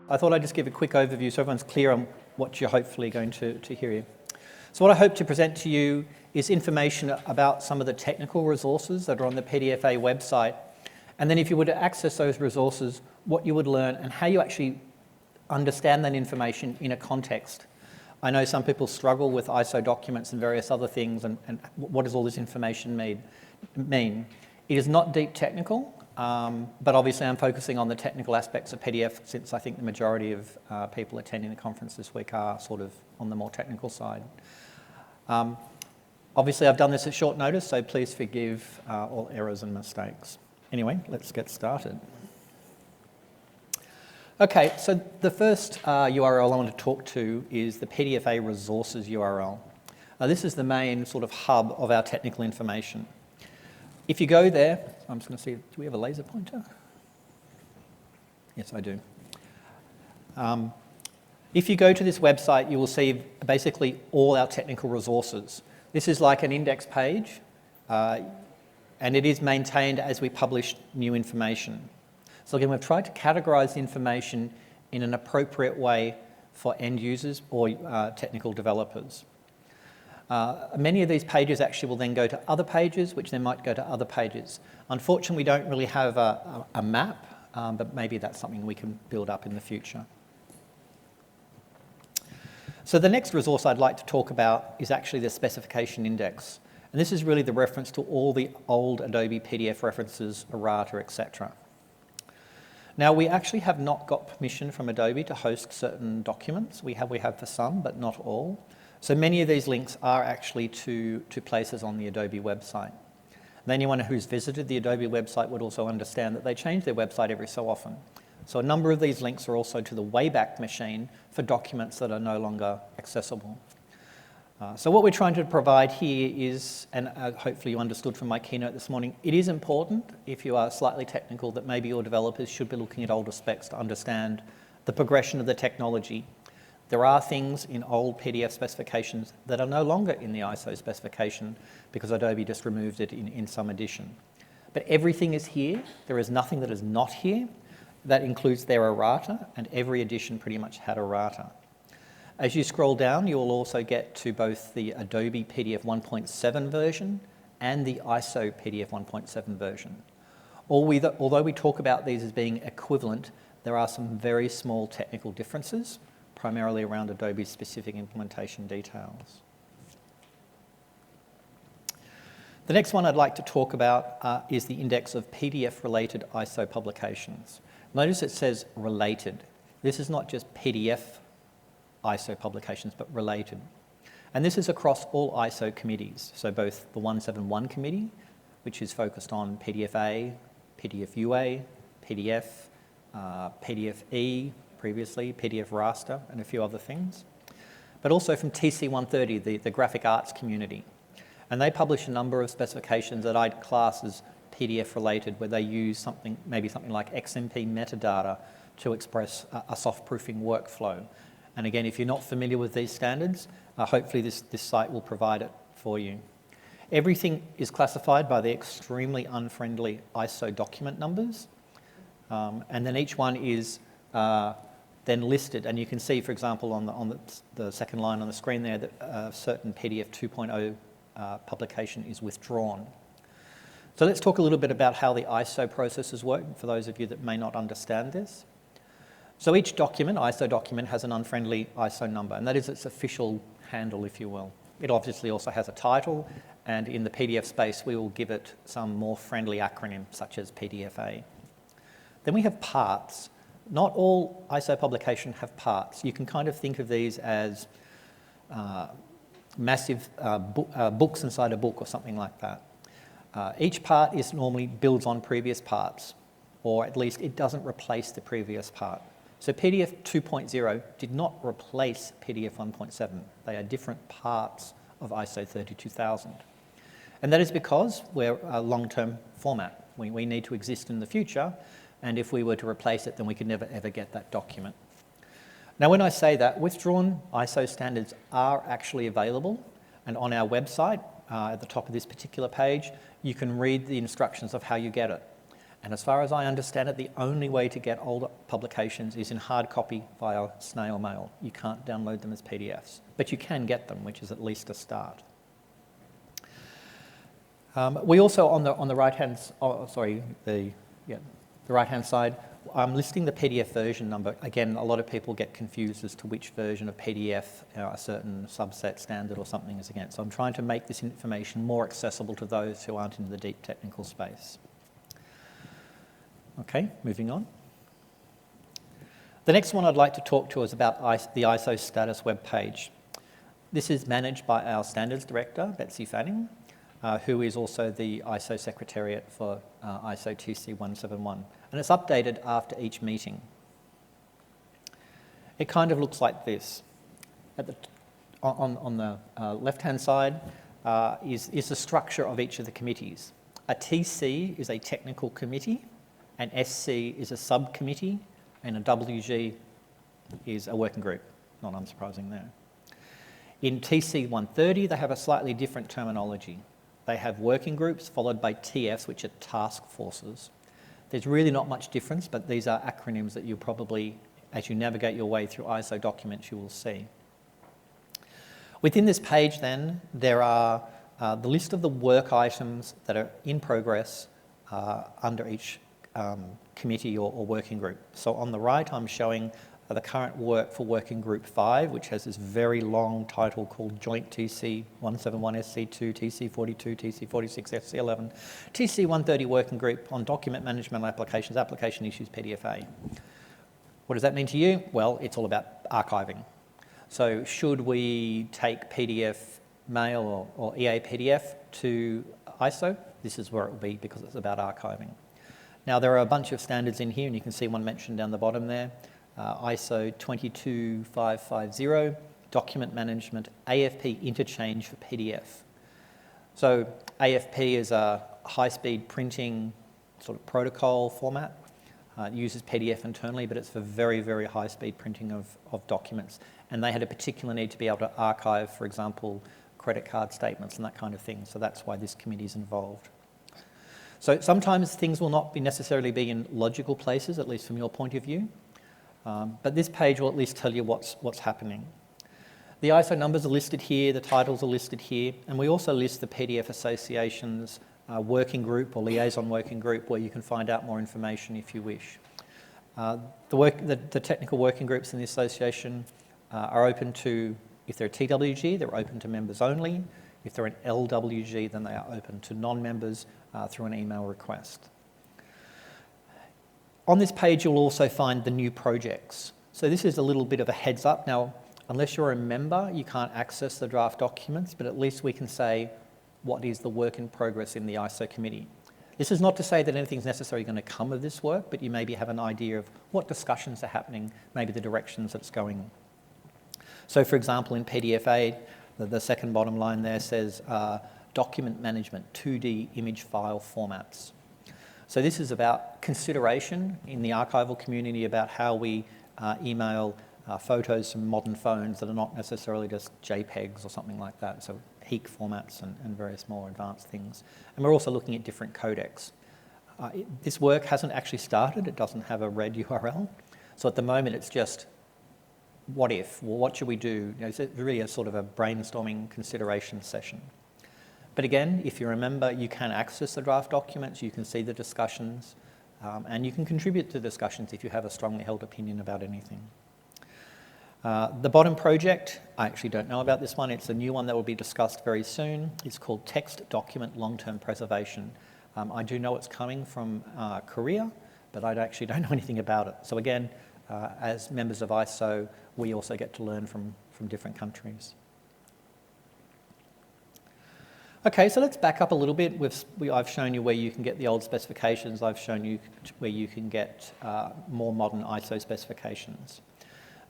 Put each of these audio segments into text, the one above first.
I thought I'd just give a quick overview so everyone's clear on what you're hopefully going to hear here. So what I hope to present to you is information about some of the technical resources that are on the PDFA website, and then if you were to access those resources, what you would learn and how you actually understand that information in a context. I know some people struggle with ISO documents and various other things, and what does all this information mean? It is not deep technical, but obviously I'm focusing on the technical aspects of PDF since I think the majority of people attending the conference this week are sort of on the more technical side. Obviously I've done this at short notice, so please forgive all errors and mistakes. Anyway, let's get started. Okay, so the first URL I want to talk to is the PDFA resources URL. This is the main sort of hub of our technical information. If you go there, I'm just going to see, do we have a laser pointer? Yes, I do. If you go to this website, you will see basically all our technical resources. This is like an index page, and it is maintained as we publish new information. So again, we've tried to categorise the information in an appropriate way for end users or technical developers. Many of these pages actually will then go to other pages, which then might go to other pages. Unfortunately, we don't really have a map, but maybe that's something we can build up in the future. So the next resource I'd like to talk about is actually the specification index. And this is really the reference to all the old Adobe PDF references, errata, etc. Now, we actually have not got permission from Adobe to host certain documents. We have for some, but not all. So many of these links are actually to places on the Adobe website. And anyone who's visited the Adobe website would also understand that they change their website every so often. So a number of these links are also to the Wayback Machine for documents that are no longer accessible. So what we're trying to provide here is, and hopefully you understood from my keynote this morning, it is important, if you are slightly technical, that maybe your developers should be looking at older specs to understand the progression of the technology. There are things in old PDF specifications that are no longer in the ISO specification because Adobe just removed it in some edition. But everything is here. There is nothing that is not here. That includes their errata, and every edition pretty much had errata. As you scroll down, you will also get to both the Adobe PDF 1.7 version and the ISO PDF 1.7 version. Although we talk about these as being equivalent, there are some very small technical differences, primarily around Adobe's specific implementation details. The next one I'd like to talk about is the index of PDF-related ISO publications. Notice it says related. This is not just PDF ISO publications, but related. And this is across all ISO committees, so both the 171 committee, which is focused on PDF-A, PDF-UA, PDF, PDF-E previously, PDF raster, and a few other things, but also from TC130, the graphic arts community. And they publish a number of specifications that I'd class as PDF-related, where they use maybe something like XMP metadata to express a soft-proofing workflow. And again, if you're not familiar with these standards, hopefully this site will provide it for you. Everything is classified by the extremely unfriendly ISO document numbers, and then each one is then listed. And you can see, for example, on the second line on the screen there, that a certain PDF 2.0 publication is withdrawn. So let's talk a little bit about how the ISO processes work, for those of you that may not understand this. So each document, ISO document, has an unfriendly ISO number, and that is its official handle, if you will. It obviously also has a title, and in the PDF space, we will give it some more friendly acronym, such as PDF-A. Then we have parts. Not all ISO publications have parts. You can kind of think of these as massive books inside a book or something like that. Each part normally builds on previous parts, or at least it doesn't replace the previous part. So PDF 2.0 did not replace PDF 1.7. They are different parts of ISO 32000. And that is because we're a long-term format. We need to exist in the future, and if we were to replace it, then we could never ever get that document. Now, when I say that, withdrawn ISO standards are actually available, and on our website, at the top of this particular page, you can read the instructions of how you get it. And as far as I understand it, the only way to get older publications is in hard copy via snail mail. You can't download them as PDFs, but you can get them, which is at least a start. We also, on the right-hand, the right-hand side, I'm listing the PDF version number. Again, a lot of people get confused as to which version of PDF a certain subset, standard or something is against. So I'm trying to make this information more accessible to those who aren't in the deep technical space. Okay, moving on. The next one I'd like to talk to is about the ISO status web page. This is managed by our standards director, Betsy Fanning, who is also the ISO Secretariat for ISO TC 171. And it's updated after each meeting. It kind of looks like this. On the left-hand side is the structure of each of the committees. A TC is a technical committee, an SC is a subcommittee, and a WG is a working group. Not unsurprising there. In TC 130, they have a slightly different terminology. They have working groups followed by TFs, which are task forces. There's really not much difference, but these are acronyms that you'll probably, as you navigate your way through ISO documents, you will see. Within this page then, there are the list of the work items that are in progress under each committee or working group. So on the right, I'm showing the current work for Working Group 5, which has this very long title called Joint TC 171 SC2, TC 42, TC 46 SC11, TC 130 Working Group on Document Management Applications, Application Issues PDFA. What does that mean to you? Well, it's all about archiving. So should we take PDF mail or EA PDF to ISO? This is where it will be because it's about archiving. Now, there are a bunch of standards in here, and you can see one mentioned down the bottom there. ISO 22550, Document Management, AFP Interchange for PDF. So AFP is a high-speed printing sort of protocol format. It uses PDF internally, but it's for very, very high-speed printing of documents. And they had a particular need to be able to archive, for example, credit card statements and that kind of thing. So that's why this committee is involved. So sometimes things will not necessarily be in logical places, at least from your point of view. But this page will at least tell you what's happening. The ISO numbers are listed here, the titles are listed here, and we also list the PDF Association's working group or liaison working group where you can find out more information if you wish. The technical working groups in the association are open to, if they're a TWG, they're open to members only. If they're an LWG, then they are open to non-members through an email request. On this page, you'll also find the new projects. So this is a little bit of a heads up. Now, unless you're a member, you can't access the draft documents, but at least we can say what is the work in progress in the ISO committee. This is not to say that anything's necessarily going to come of this work, but you maybe have an idea of what discussions are happening, maybe the directions that it's going in. So, for example, in PDFA, the second bottom line there says document management, 2D image file formats. So this is about consideration in the archival community about how we email photos from modern phones that are not necessarily just JPEGs or something like that, so HEIC formats and various more advanced things. And we're also looking at different codecs. This work hasn't actually started, it doesn't have a red URL. So at the moment it's just, what if? Well, what should we do? You know, it's really a sort of a brainstorming consideration session. But again, if you remember, you can access the draft documents, you can see the discussions, and you can contribute to discussions if you have a strongly held opinion about anything. The bottom project, I actually don't know about this one. It's a new one that will be discussed very soon. It's called Text Document Long-Term Preservation. I do know it's coming from Korea, but I actually don't know anything about it. So again, as members of ISO, we also get to learn from different countries. Okay, so let's back up a little bit. I've shown you where you can get the old specifications. I've shown you where you can get more modern ISO specifications.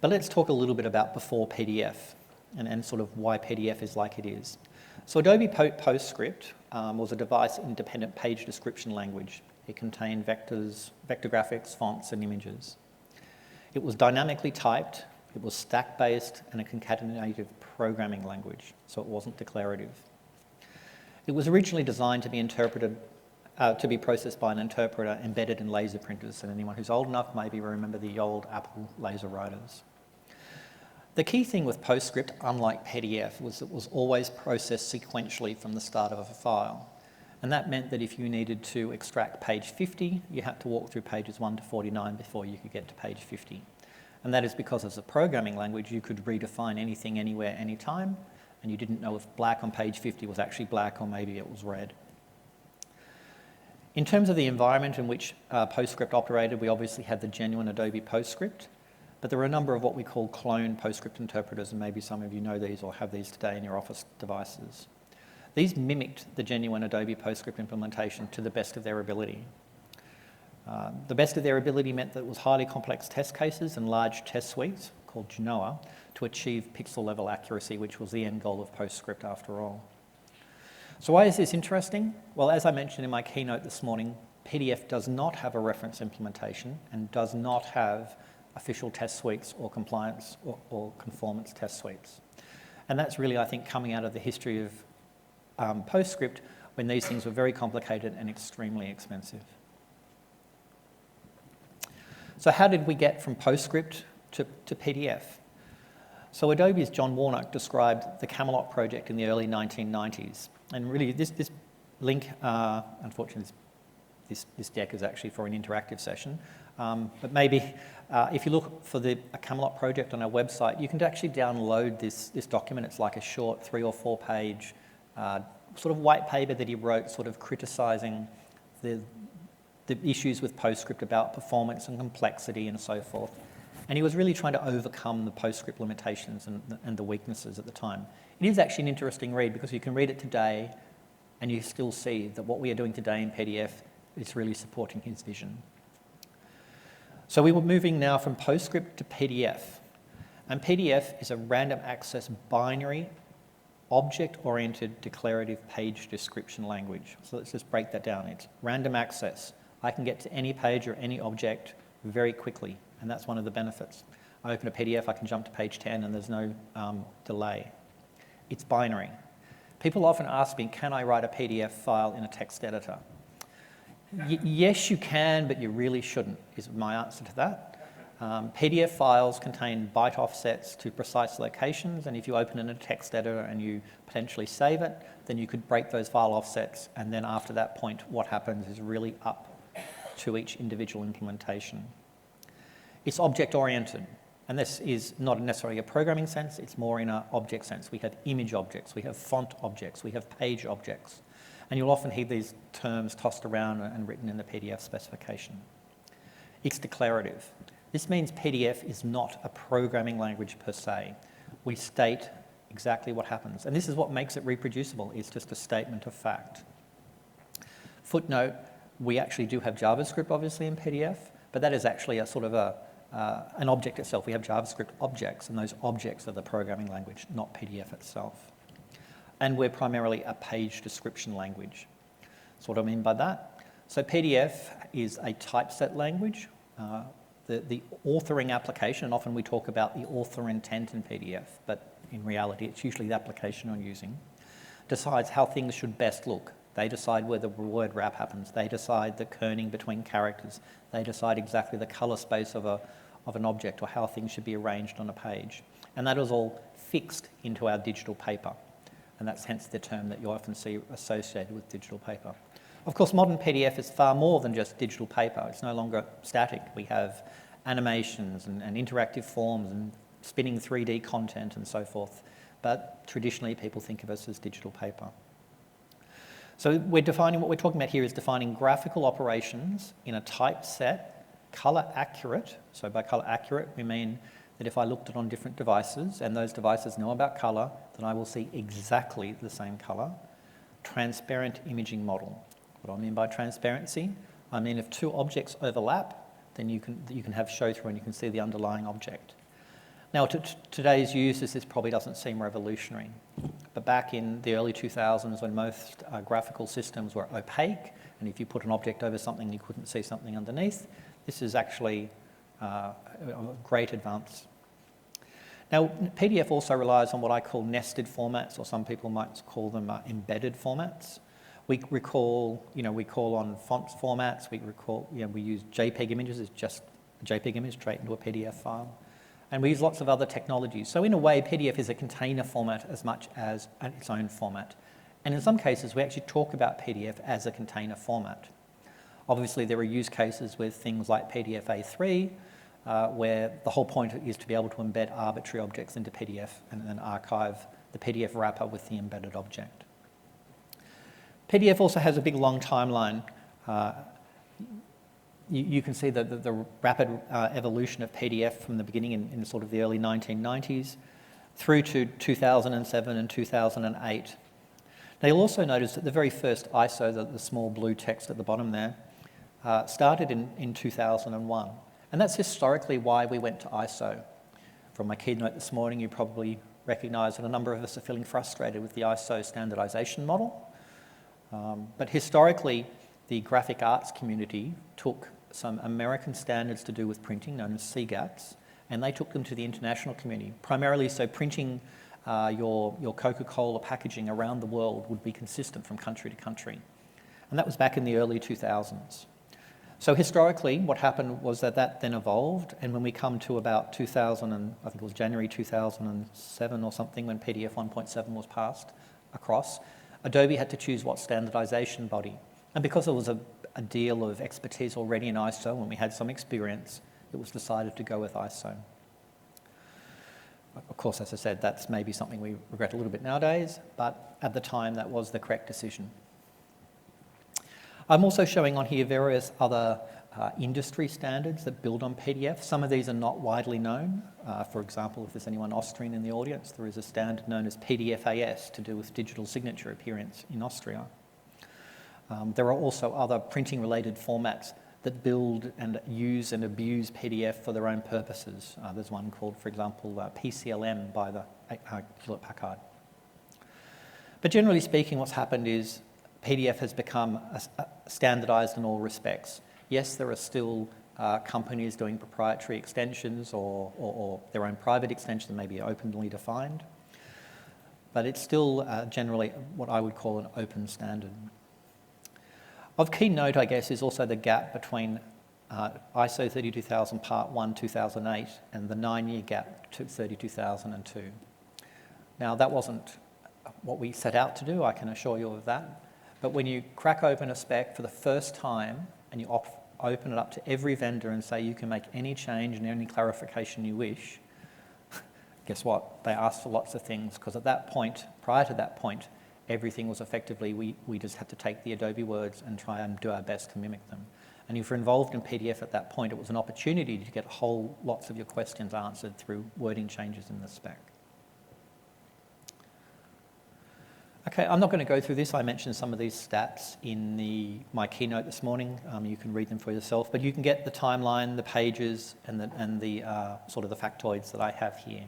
But let's talk a little bit about before PDF and sort of why PDF is like it is. So Adobe PostScript was a device-independent page description language. It contained vectors, vector graphics, fonts, and images. It was dynamically typed, it was stack-based, and a concatenative programming language, so it wasn't declarative. It was originally designed to be interpreted to be processed by an interpreter embedded in laser printers. And anyone who's old enough maybe will remember the old Apple laser writers. The key thing with PostScript, unlike PDF, was it was always processed sequentially from the start of a file. And that meant that if you needed to extract page 50, you had to walk through pages 1 to 49 before you could get to page 50. And that is because as a programming language, you could redefine anything, anywhere, anytime, and you didn't know if black on page 50 was actually black or maybe it was red. In terms of the environment in which PostScript operated, we obviously had the genuine Adobe PostScript, but there were a number of what we call clone PostScript interpreters, and maybe some of you know these or have these today in your Office devices. These mimicked the genuine Adobe PostScript implementation to the best of their ability. The best of their ability meant that it was highly complex test cases and large test suites, called Genoa, to achieve pixel-level accuracy, which was the end goal of PostScript after all. So why is this interesting? Well, as I mentioned in my keynote this morning, PDF does not have a reference implementation and does not have official test suites or compliance or conformance test suites. And that's really, I think, coming out of the history of PostScript when these things were very complicated and extremely expensive. So how did we get from PostScript to PDF? So Adobe's John Warnock described the Camelot project in the early 1990s. And really, this link, unfortunately, this deck is actually for an interactive session. But maybe if you look for the Camelot project on our website, you can actually download this document. It's like a short 3 or 4 page sort of white paper that he wrote, sort of criticising the issues with PostScript about performance and complexity and so forth. And he was really trying to overcome the PostScript limitations and the weaknesses at the time. It is actually an interesting read because you can read it today and you still see that what we are doing today in PDF is really supporting his vision. So we were moving now from PostScript to PDF. And PDF is a random access binary, object-oriented declarative page description language. So let's just break that down. It's random access. I can get to any page or any object very quickly, and that's one of the benefits. I open a PDF, I can jump to page 10 and there's no delay. It's binary. People often ask me, can I write a PDF file in a text editor? Yes, you can, but you really shouldn't, is my answer to that. PDF files contain byte offsets to precise locations, and if you open in a text editor and you potentially save it, then you could break those file offsets, and then after that point, what happens is really up to each individual implementation. It's object-oriented, and this is not necessarily a programming sense, it's more in an object sense. We have image objects, we have font objects, we have page objects, and you'll often hear these terms tossed around and written in the PDF specification. It's declarative. This means PDF is not a programming language per se. We state exactly what happens, and this is what makes it reproducible. It's just a statement of fact. Footnote, we actually do have JavaScript obviously in PDF, but that is actually a sort of an object itself. We have JavaScript objects, and those objects are the programming language, not PDF itself. And we're primarily a page description language. So what do I mean by that? So PDF is a typeset language. The authoring application, and often we talk about the author intent in PDF, but in reality it's usually the application I'm using, decides how things should best look. They decide where the word wrap happens. They decide the kerning between characters. They decide exactly the color space of an object or how things should be arranged on a page. And that is all fixed into our digital paper. And that's hence the term that you often see associated with digital paper. Of course, modern PDF is far more than just digital paper. It's no longer static. We have animations and interactive forms and spinning 3D content and so forth. But traditionally, people think of us as digital paper. So we're defining, what we're talking about here is defining graphical operations in a typeset, color accurate. So by color accurate, we mean that if I looked at on different devices and those devices know about color, then I will see exactly the same color. Transparent imaging model. What do I mean by transparency? I mean if two objects overlap, then you can have show through and you can see the underlying object. Now, to today's users, this probably doesn't seem revolutionary, but back in the early 2000s when most graphical systems were opaque, and if you put an object over something, you couldn't see something underneath, this is actually a great advance. Now, PDF also relies on what I call nested formats, or some people might call them embedded formats. We recall, we call on font formats. We use JPEG images as just a JPEG image straight into a PDF file. And we use lots of other technologies. So in a way, PDF is a container format as much as its own format. And in some cases, we actually talk about PDF as a container format. Obviously, there are use cases with things like PDF A3, where the whole point is to be able to embed arbitrary objects into PDF and then archive the PDF wrapper with the embedded object. PDF also has a big long timeline. You can see the rapid evolution of PDF from the beginning in sort of the early 1990s through to 2007 and 2008. Now you'll also notice that the very first ISO, the small blue text at the bottom there, started in 2001. And that's historically why we went to ISO. From my keynote this morning, you probably recognise that a number of us are feeling frustrated with the ISO standardisation model. But historically, the graphic arts community took some American standards to do with printing, known as CGATs, and they took them to the international community, primarily so printing your Coca-Cola packaging around the world would be consistent from country to country. And that was back in the early 2000s. So historically, what happened was that then evolved, and when we come to about 2000, I think it was January 2007 or something, when PDF 1.7 was passed across, Adobe had to choose what standardization body. And because there was a deal of expertise already in ISO, and we had some experience, it was decided to go with ISO. Of course, as I said, that's maybe something we regret a little bit nowadays, but at the time that was the correct decision. I'm also showing on here various other industry standards that build on PDF. Some of these are not widely known. For example, if there's anyone Austrian in the audience, there is a standard known as PDF-AS to do with digital signature appearance in Austria. There are also other printing-related formats that build and use and abuse PDF for their own purposes. There's one called, for example, PCLM by the Hewlett-Packard. But generally speaking, what's happened is PDF has become standardized in all respects. Yes, there are still companies doing proprietary extensions or their own private extensions that may be openly defined, but it's still generally what I would call an open standard. Of key note, I guess, is also the gap between ISO 32000 Part 1 2008 and the 9-year gap to 32002. Now, that wasn't what we set out to do, I can assure you of that. But when you crack open a spec for the first time and you open it up to every vendor and say you can make any change and any clarification you wish, guess what? They asked for lots of things, because at that point, prior to that point, everything was effectively, we just had to take the Adobe words and try and do our best to mimic them. And if you're involved in PDF at that point, it was an opportunity to get lots of your questions answered through wording changes in the spec. Okay, I'm not going to go through this. I mentioned some of these stats in my keynote this morning. You can read them for yourself, but you can get the timeline, the pages, and the sort of the factoids that I have here.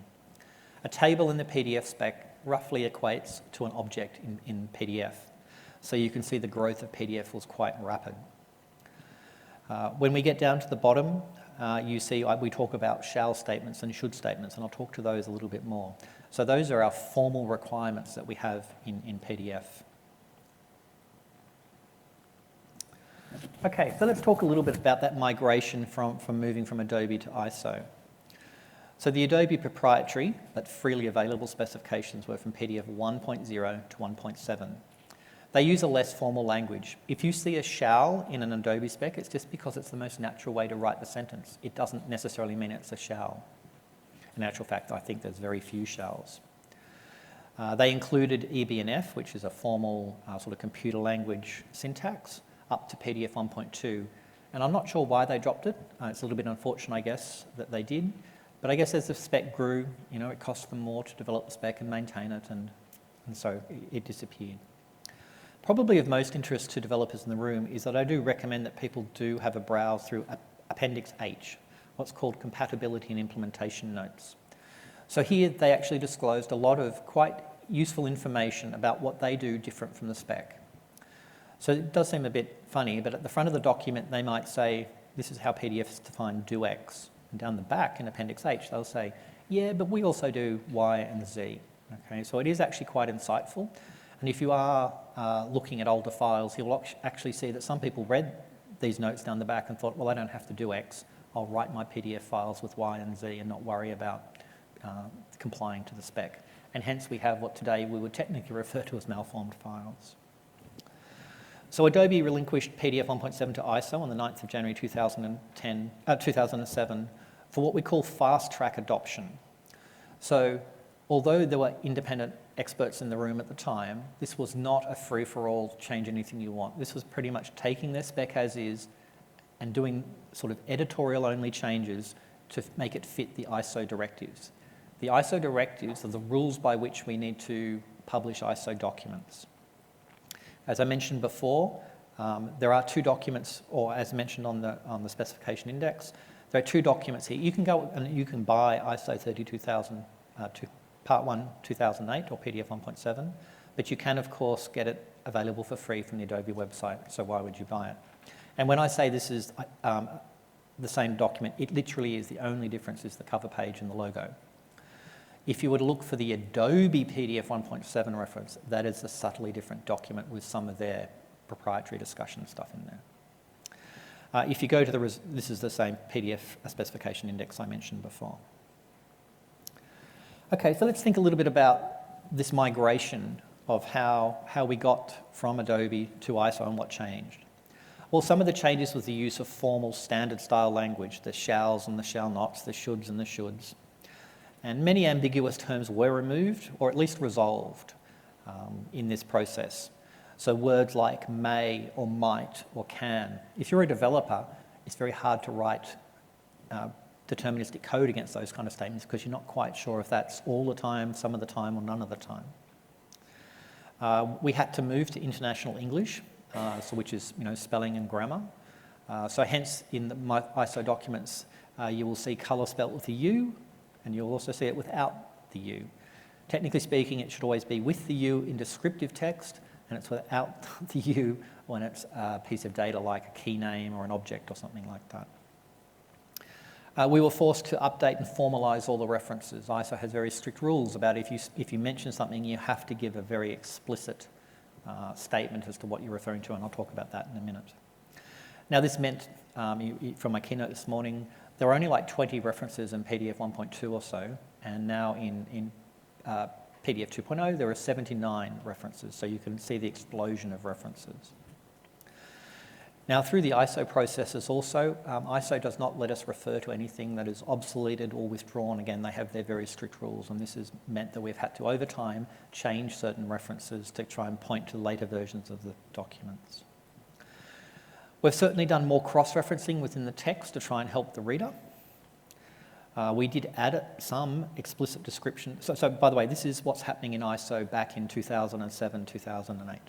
A table in the PDF spec roughly equates to an object in PDF. So you can see the growth of PDF was quite rapid. When we get down to the bottom, you see we talk about shall statements and should statements, and I'll talk to those a little bit more. So those are our formal requirements that we have in PDF. Okay, so let's talk a little bit about that migration from moving from Adobe to ISO. So the Adobe proprietary, but freely available specifications were from PDF 1.0 to 1.7. They use a less formal language. If you see a shall in an Adobe spec, it's just because it's the most natural way to write the sentence. It doesn't necessarily mean it's a shall. In actual fact, I think there's very few shalls. They included EBNF, which is a formal sort of computer language syntax, up to PDF 1.2. And I'm not sure why they dropped it. It's a little bit unfortunate, I guess, that they did. But I guess as the spec grew, it cost them more to develop the spec and maintain it, and so it disappeared. Probably of most interest to developers in the room is that I do recommend that people do have a browse through Appendix H, what's called compatibility and implementation notes. So here they actually disclosed a lot of quite useful information about what they do different from the spec. So it does seem a bit funny, but at the front of the document they might say, this is how PDFs define do X. And down the back in Appendix H, they'll say, yeah, but we also do Y and Z. Okay, so it is actually quite insightful. And if you are looking at older files, you'll actually see that some people read these notes down the back and thought, well, I don't have to do X. I'll write my PDF files with Y and Z and not worry about complying to the spec. And hence we have what today we would technically refer to as malformed files. So Adobe relinquished PDF 1.7 to ISO on the 9th of January 2007 for what we call fast-track adoption. So although there were independent experts in the room at the time, this was not a free-for-all, change anything you want. This was pretty much taking their spec as is and doing sort of editorial-only changes to make it fit the ISO directives. The ISO directives are the rules by which we need to publish ISO documents. As I mentioned before, there are two documents, or as mentioned on the specification index, there are two documents here. You can go and you can buy ISO 32000 Part 1 2008 or PDF 1.7, but you can of course get it available for free from the Adobe website, so why would you buy it? And when I say this is the same document, it literally is. The only difference is the cover page and the logo. If you were to look for the Adobe PDF 1.7 reference, that is a subtly different document with some of their proprietary discussion stuff in there. If you go to this is the same PDF specification index I mentioned before. Okay, so let's think a little bit about this migration of how we got from Adobe to ISO and what changed. Well, some of the changes was the use of formal standard style language, the shalls and the shall nots, the shoulds and the shoulds. And many ambiguous terms were removed, or at least resolved, in this process. So words like may or might or can. If you're a developer, it's very hard to write deterministic code against those kind of statements because you're not quite sure if that's all the time, some of the time, or none of the time. We had to move to international English, which is spelling and grammar. So hence in my ISO documents, you will see colour spelt with a U, and you'll also see it without the U. Technically speaking, it should always be with the U in descriptive text, and it's without the U when it's a piece of data like a key name or an object or something like that. We were forced to update and formalise all the references. ISO has very strict rules about if you mention something, you have to give a very explicit statement as to what you're referring to, and I'll talk about that in a minute. Now this meant, from my keynote this morning, there were only like 20 references in PDF 1.2 or so, and now in PDF 2.0 there are 79 references, so you can see the explosion of references. Now through the ISO processes also, ISO does not let us refer to anything that is obsoleted or withdrawn. Again, they have their very strict rules, and this has meant that we've had to, over time, change certain references to try and point to later versions of the documents. We've certainly done more cross-referencing within the text to try and help the reader. We did add some explicit description. So by the way, this is what's happening in ISO back in 2007, 2008.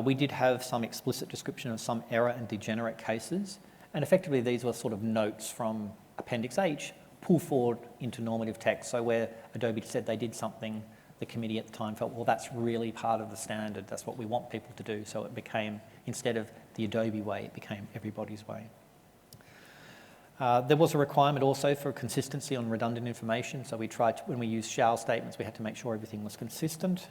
We did have some explicit description of some error and degenerate cases, and effectively these were sort of notes from Appendix H pulled forward into normative text. So where Adobe said they did something, the committee at the time felt, well, that's really part of the standard. That's what we want people to do. So it became, instead of the Adobe way, it became everybody's way. There was a requirement also for consistency on redundant information. So we tried to, when we used shall statements, we had to make sure everything was consistent.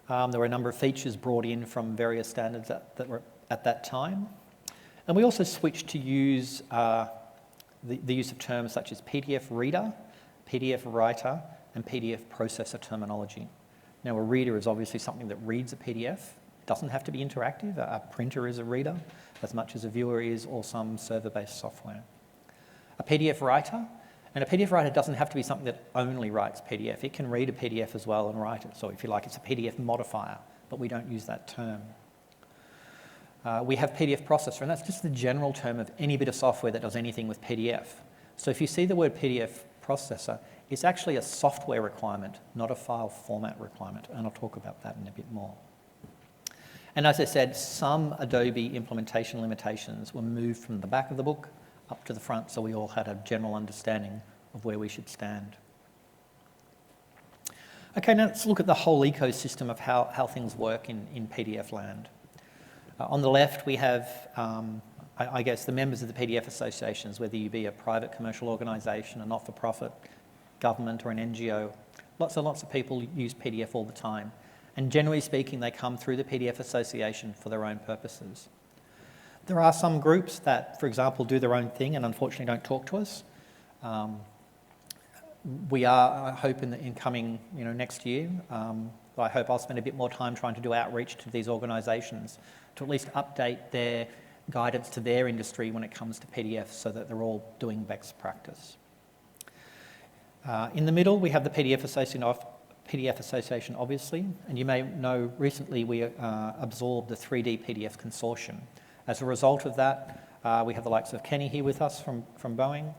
There were a number of features brought in from various standards that were at that time. And we also switched to use the use of terms such as PDF reader, PDF writer, and PDF processor terminology. Now, a reader is obviously something that reads a PDF. It doesn't have to be interactive. A printer is a reader as much as a viewer is, or some server-based software. A PDF writer, and a PDF writer doesn't have to be something that only writes PDF. It can read a PDF as well and write it. So if you like, it's a PDF modifier, but we don't use that term. We have PDF processor, and that's just the general term of any bit of software that does anything with PDF. So if you see the word PDF processor, it's actually a software requirement, not a file format requirement, and I'll talk about that in a bit more. And as I said, some Adobe implementation limitations were moved from the back of the book up to the front, so we all had a general understanding of where we should stand. Okay, now let's look at the whole ecosystem of how things work in PDF land. On the left, we have, I guess, the members of the PDF associations, whether you be a private commercial organisation, a not-for-profit, government or an NGO. Lots and lots of people use PDF all the time. And generally speaking, they come through the PDF Association for their own purposes. There are some groups that, for example, do their own thing and unfortunately don't talk to us. We are, I hope, in coming next year, I hope I'll spend a bit more time trying to do outreach to these organisations to at least update their guidance to their industry when it comes to PDFs so that they're all doing best practice. In the middle, we have the PDF Association, obviously, and you may know recently we absorbed the 3D PDF Consortium. As a result of that, we have the likes of Kenny here with us from Boeing,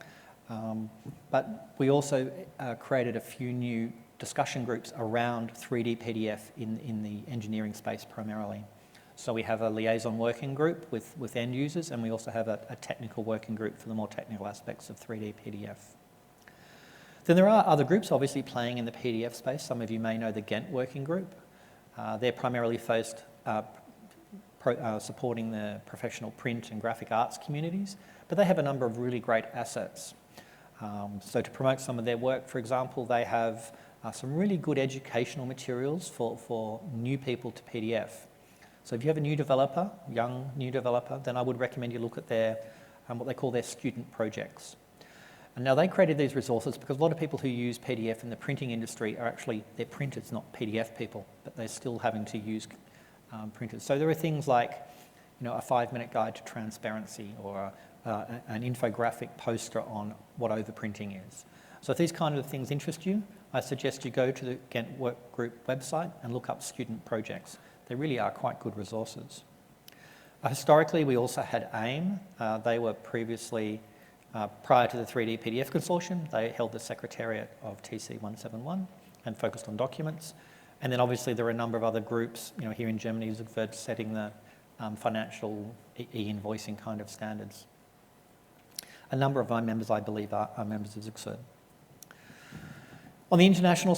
but we also created a few new discussion groups around 3D PDF in the engineering space primarily. So we have a liaison working group with end users, and we also have a technical working group for the more technical aspects of 3D PDF. Then there are other groups obviously playing in the PDF space. Some of you may know the Ghent working group. They're primarily focused supporting the professional print and graphic arts communities, but they have a number of really great assets. So to promote some of their work, for example, they have some really good educational materials for new people to PDF. So if you have a new developer, young new developer, then I would recommend you look at their what they call their student projects. And now they created these resources because a lot of people who use PDF in the printing industry are actually, they're printers, not PDF people, but they're still having to use printers. So there are things like, a 5-minute guide to transparency or an infographic poster on what overprinting is. So if these kind of things interest you, I suggest you go to the Ghent Work Group website and look up student projects. They really are quite good resources. Historically, we also had AIM. They were previously, prior to the 3D PDF Consortium, they held the Secretariat of TC 171 and focused on documents. And then obviously there are a number of other groups, here in Germany, Zugford, setting the financial e-invoicing kind of standards. A number of our members, I believe, are members of Zugford. On the international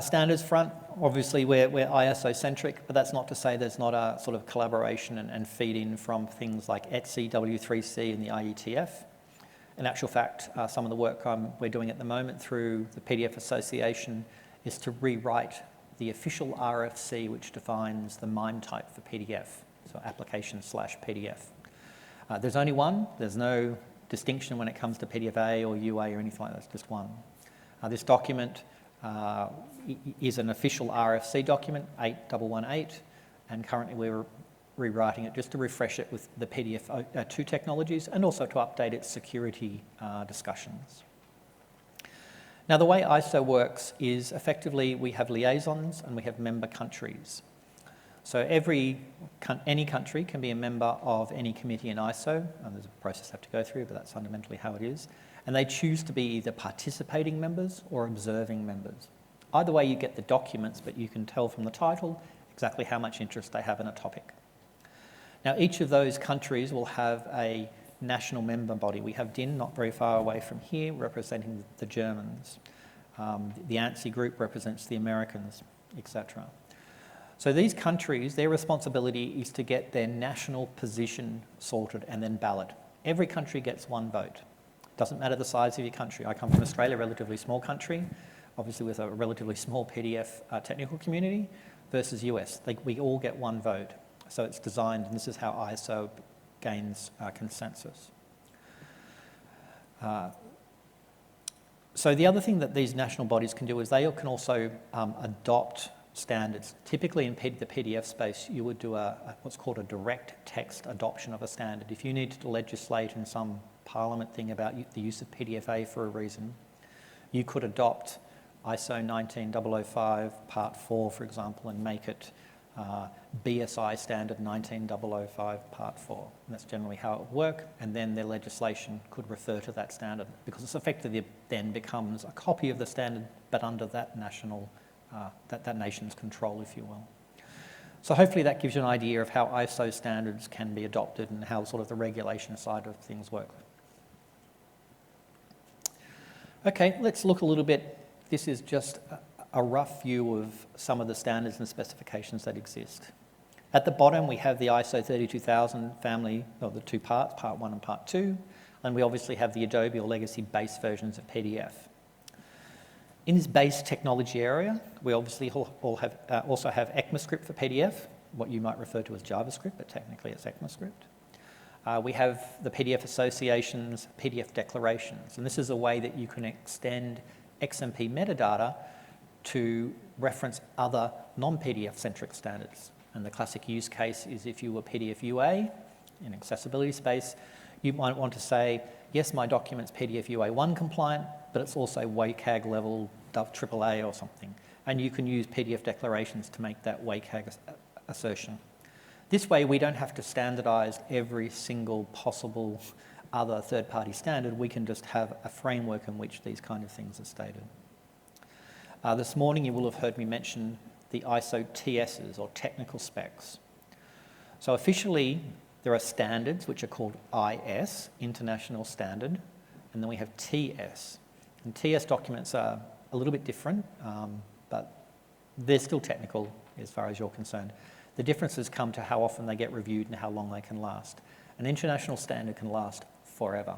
standards front, obviously we're ISO-centric, but that's not to say there's not a sort of collaboration and feed-in from things like ETSI, W3C and the IETF. In actual fact, some of the work we're doing at the moment through the PDF Association is to rewrite the official RFC, which defines the MIME type for PDF, so application/PDF. There's only one. There's no distinction when it comes to PDFA or UA or anything like that. It's just one. This document is an official RFC document, 8118, and currently we're rewriting it just to refresh it with the PDF2 technologies and also to update its security discussions. Now, the way ISO works is effectively we have liaisons and we have member countries. So any country can be a member of any committee in ISO, and there's a process they have to go through, but that's fundamentally how it is. And they choose to be either participating members or observing members. Either way, you get the documents, but you can tell from the title exactly how much interest they have in a topic. Now, each of those countries will have a national member body. We have DIN not very far away from here representing the Germans. The ANSI group represents the Americans, etc. So these countries, their responsibility is to get their national position sorted and then ballot. Every country gets one vote. Doesn't matter the size of your country. I come from Australia, a relatively small country, obviously with a relatively small PDF technical community, versus US. We all get one vote. So it's designed, and this is how ISO gains consensus. So the other thing that these national bodies can do is they can also adopt standards. Typically in the PDF space, you would do what's called a direct text adoption of a standard. If you need to legislate in some parliament thing about the use of PDFA for a reason, you could adopt ISO 19005 Part 4, for example, and make it BSI standard 19005 Part 4. And that's generally how it would work, and then their legislation could refer to that standard because it's effectively then becomes a copy of the standard but under that national, that nation's control, if you will. So hopefully that gives you an idea of how ISO standards can be adopted and how sort of the regulation side of things work. Okay, let's look a little bit. This is just a rough view of some of the standards and specifications that exist. At the bottom, we have the ISO 32000 family of the two parts, Part 1 and Part 2, and we obviously have the Adobe or legacy base versions of PDF. In this base technology area, we obviously also have ECMAScript for PDF, what you might refer to as JavaScript, but technically it's ECMAScript. We have the PDF associations, PDF declarations, and this is a way that you can extend XMP metadata to reference other non-PDF centric standards. And the classic use case is if you were PDF UA in accessibility space, you might want to say, yes, my document's PDF UA1 compliant, but it's also WCAG level AAA or something. And you can use PDF declarations to make that WCAG assertion. This way, we don't have to standardize every single possible other third-party standard. We can just have a framework in which these kind of things are stated. This morning, you will have heard me mention the ISO TSs, or technical specs. So officially, there are standards which are called IS, International Standard, and then we have TS. And TS documents are a little bit different, but they're still technical as far as you're concerned. The differences come to how often they get reviewed and how long they can last. An international standard can last forever.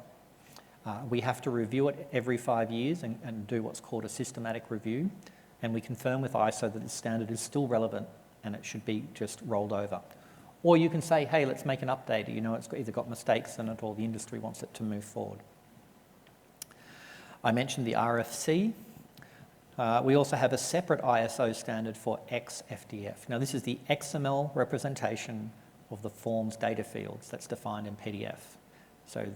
We have to review it every 5 years and do what's called a systematic review, and we confirm with ISO that the standard is still relevant and it should be just rolled over. Or you can say, hey, let's make an update. You know, it's either got mistakes in it or the industry wants it to move forward. I mentioned the RFC. We also have a separate ISO standard for XFDF. Now, this is the XML representation of the forms data fields that's defined in PDF. So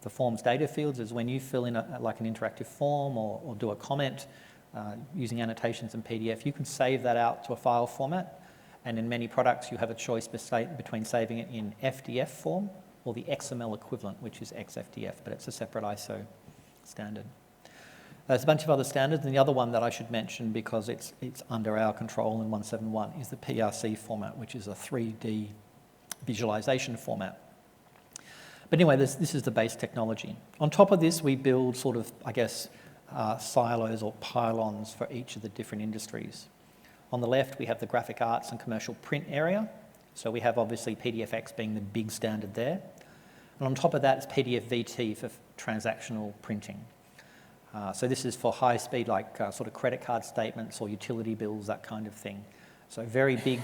the forms data fields is when you fill in like an interactive form or do a comment using annotations in PDF, you can save that out to a file format. And in many products, you have a choice between saving it in FDF form or the XML equivalent, which is XFDF, but it's a separate ISO standard. There's a bunch of other standards, and the other one that I should mention, because it's under our control in 171, is the PRC format, which is a 3D visualization format. But anyway, this is the base technology. On top of this, we build sort of, I guess, silos or pylons for each of the different industries. On the left, we have the graphic arts and commercial print area. So we have obviously PDFX being the big standard there. And on top of that is PDF VT for transactional printing. So this is for high speed, like sort of credit card statements or utility bills, that kind of thing. So very big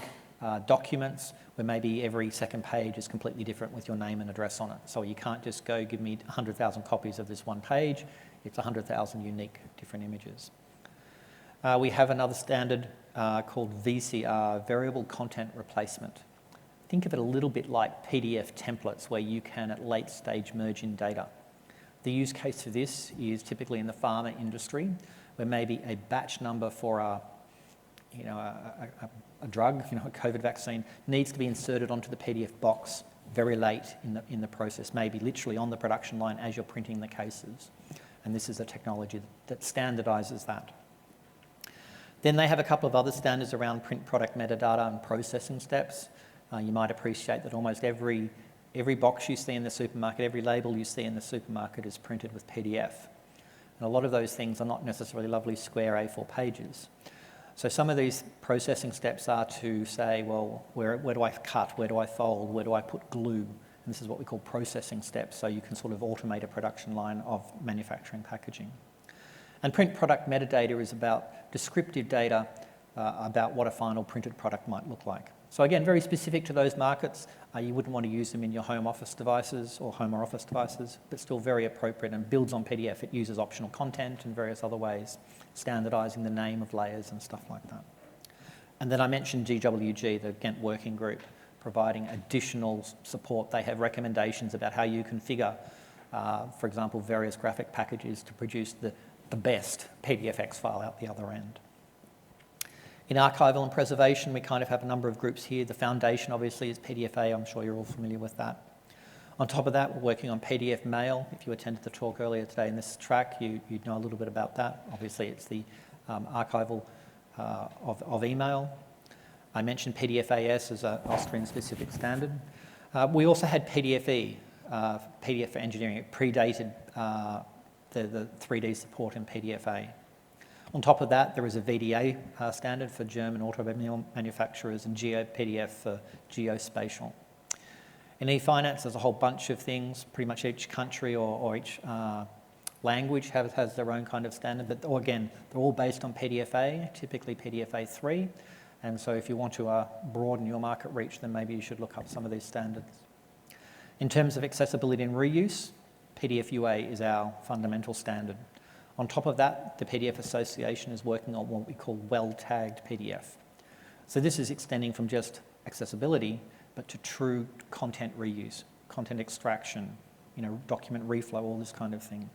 documents where maybe every second page is completely different with your name and address on it. So you can't just go give me 100,000 copies of this one page. It's 100,000 unique different images. We have another standard called VCR, Variable Content Replacement. Think of it a little bit like PDF templates where you can at late stage merge in data. The use case for this is typically in the pharma industry, where maybe a batch number for a drug, a COVID vaccine, needs to be inserted onto the PDF box very late in the process, maybe literally on the production line as you're printing the cases. And this is a technology that standardizes that. Then they have a couple of other standards around print product metadata and processing steps. You might appreciate that almost every box you see in the supermarket, every label you see in the supermarket is printed with PDF. And a lot of those things are not necessarily lovely square A4 pages. So some of these processing steps are to say, well, where do I cut, where do I fold, where do I put glue? And this is what we call processing steps, so you can sort of automate a production line of manufacturing packaging. And print product metadata is about descriptive data about what a final printed product might look like. So again, very specific to those markets. You wouldn't want to use them in your home office devices or home or office devices, but still very appropriate and builds on PDF. It uses optional content and various other ways, standardizing the name of layers and stuff like that. And then I mentioned GWG, the Ghent Working Group, providing additional support. They have recommendations about how you configure, for example, various graphic packages to produce the best PDFX file out the other end. In archival and preservation, we kind of have a number of groups here. The foundation, obviously, is PDFA. I'm sure you're all familiar with that. On top of that, we're working on PDF mail. If you attended the talk earlier today in this track, you'd know a little bit about that. Obviously, it's the archival of email. I mentioned PDFAS as an Austrian-specific standard. We also had PDFE, PDF for engineering. It predated the 3D support in PDFA. On top of that, there is a VDA standard for German automobile manufacturers and GeoPDF for geospatial. In e-finance, there's a whole bunch of things. Pretty much each country or each language has their own kind of standard, but again, they're all based on PDFA, typically PDFA 3. And so if you want to broaden your market reach, then maybe you should look up some of these standards. In terms of accessibility and reuse, PDF UA is our fundamental standard. On top of that, the PDF Association is working on what we call well-tagged PDF. So this is extending from just accessibility, but to true content reuse, content extraction, document reflow, all this kind of thing.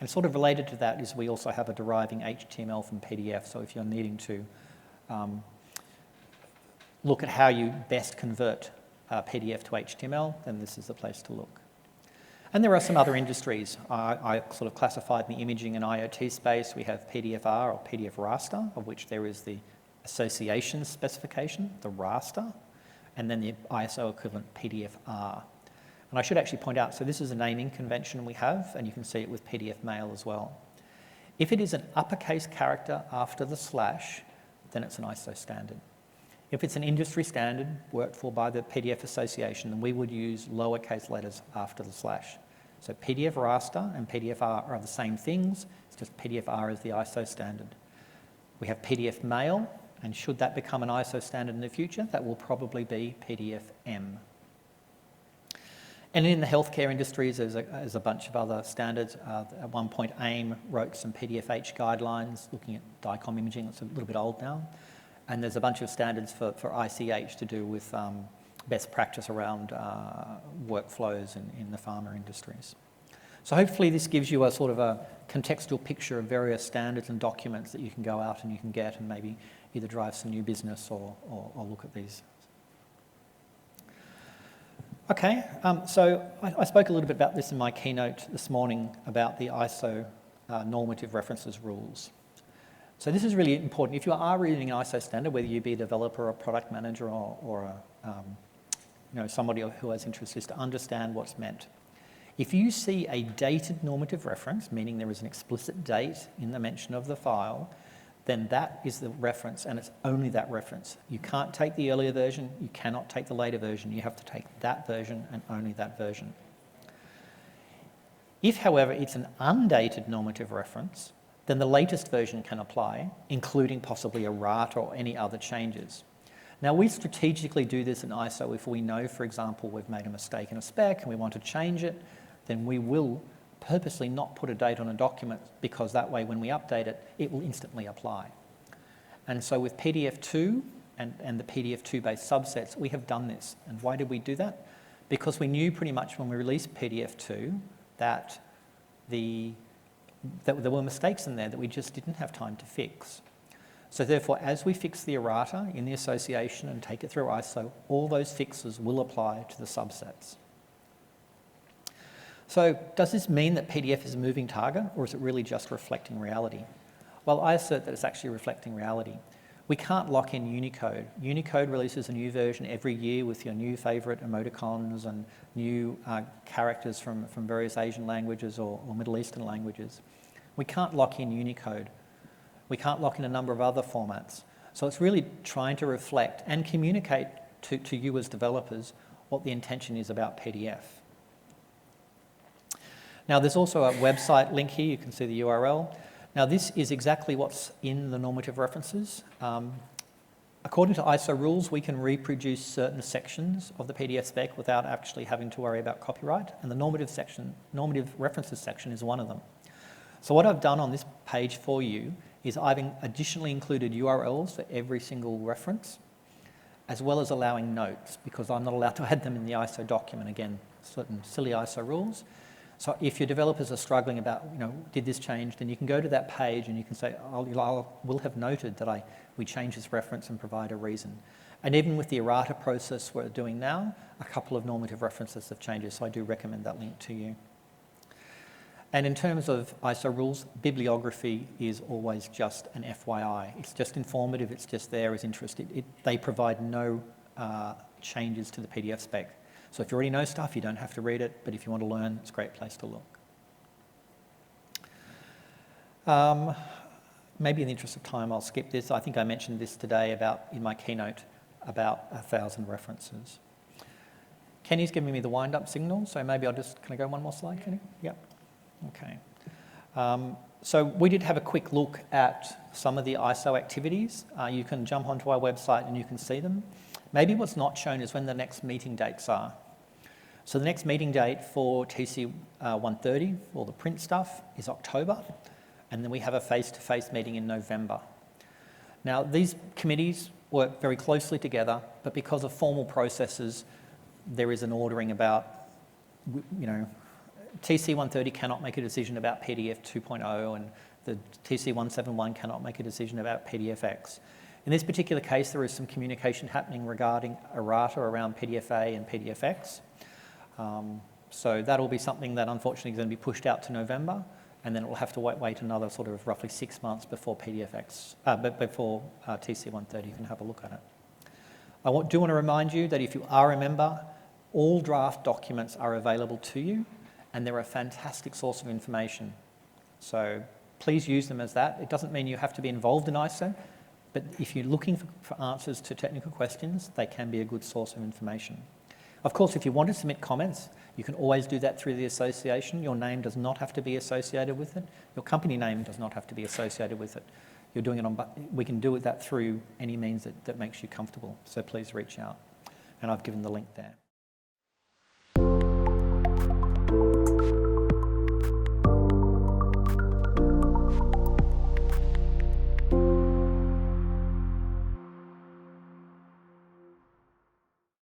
And sort of related to that is we also have a deriving HTML from PDF. So if you're needing to look at how you best convert PDF to HTML, then this is the place to look. And there are some other industries. I sort of classified in the imaging and IoT space. We have PDFR or PDF raster, of which there is the association specification, the raster, and then the ISO equivalent PDFR. And I should actually point out, so this is a naming convention we have, and you can see it with PDF mail as well. If it is an uppercase character after the slash, then it's an ISO standard. If it's an industry standard worked for by the PDF Association, then we would use lowercase letters after the slash. So PDF raster and PDFR are the same things, it's just PDFR is the ISO standard. We have PDF mail, and should that become an ISO standard in the future, that will probably be PDFM. And in the healthcare industries, there's a bunch of other standards. At one point, AIM wrote some PDFH guidelines looking at DICOM imaging. It's a little bit old now. And there's a bunch of standards for ICH to do with best practice around workflows in the pharma industries. So hopefully this gives you a sort of a contextual picture of various standards and documents that you can go out and you can get and maybe either drive some new business or look at these. Okay, so I spoke a little bit about this in my keynote this morning about the ISO normative references rules. So this is really important. If you are reading an ISO standard, whether you be a developer or a product manager or somebody who has interest, is to understand what's meant. If you see a dated normative reference, meaning there is an explicit date in the mention of the file, then that is the reference, and it's only that reference. You can't take the earlier version, you cannot take the later version, you have to take that version and only that version. If, however, it's an undated normative reference, then the latest version can apply, including possibly a errata or any other changes. Now, we strategically do this in ISO if we know, for example, we've made a mistake in a spec and we want to change it, then we will purposely not put a date on a document because that way when we update it, it will instantly apply. And so with PDF2 and the PDF2 based subsets, we have done this. And why did we do that? Because we knew pretty much when we released PDF2 that there were mistakes in there that we just didn't have time to fix. So therefore, as we fix the errata in the association and take it through ISO, all those fixes will apply to the subsets. So does this mean that PDF is a moving target, or is it really just reflecting reality? Well, I assert that it's actually reflecting reality. We can't lock in Unicode. Unicode releases a new version every year with your new favourite emoticons and new characters from various Asian languages or Middle Eastern languages. We can't lock in Unicode. We can't lock in a number of other formats. So it's really trying to reflect and communicate to you as developers what the intention is about PDF. Now, there's also a website link here. You can see the URL. Now, this is exactly what's in the normative references. According to ISO rules, we can reproduce certain sections of the PDF spec without actually having to worry about copyright, and the normative references section is one of them. So what I've done on this page for you is I've additionally included URLs for every single reference, as well as allowing notes, because I'm not allowed to add them in the ISO document. Again, certain silly ISO rules. So if your developers are struggling about, did this change, then you can go to that page and you can say, we'll have noted that we changed this reference and provide a reason. And even with the errata process we're doing now, a couple of normative references have changed, so I do recommend that link to you. And in terms of ISO rules, bibliography is always just an FYI. It's just informative, it's just there as interest. They provide no changes to the PDF spec. So if you already know stuff, you don't have to read it, but if you want to learn, it's a great place to look. Maybe in the interest of time, I'll skip this. I think I mentioned this today in my keynote, about 1,000 references. Kenny's giving me the wind-up signal, so maybe can I go one more slide, Kenny? Yep. Okay. So we did have a quick look at some of the ISO activities. You can jump onto our website and you can see them. Maybe what's not shown is when the next meeting dates are. So the next meeting date for TC 130, or the print stuff, is October, and then we have a face-to-face meeting in November. Now, these committees work very closely together, but because of formal processes, there is an ordering about, TC 130 cannot make a decision about PDF 2.0, and the TC 171 cannot make a decision about PDFX. In this particular case, there is some communication happening regarding errata around PDFA and PDFX. So that'll be something that unfortunately is going to be pushed out to November, and then it will have to wait another sort of roughly 6 months before PDFX, before TC 130 can have a look at it. I do want to remind you that if you are a member, all draft documents are available to you, and they're a fantastic source of information. So please use them as that. It doesn't mean you have to be involved in ISO, but if you're looking for answers to technical questions, they can be a good source of information. Of course, if you want to submit comments, you can always do that through the association. Your name does not have to be associated with it. Your company name does not have to be associated with it. You're doing it we can do that through any means that makes you comfortable. So please reach out. And I've given the link there.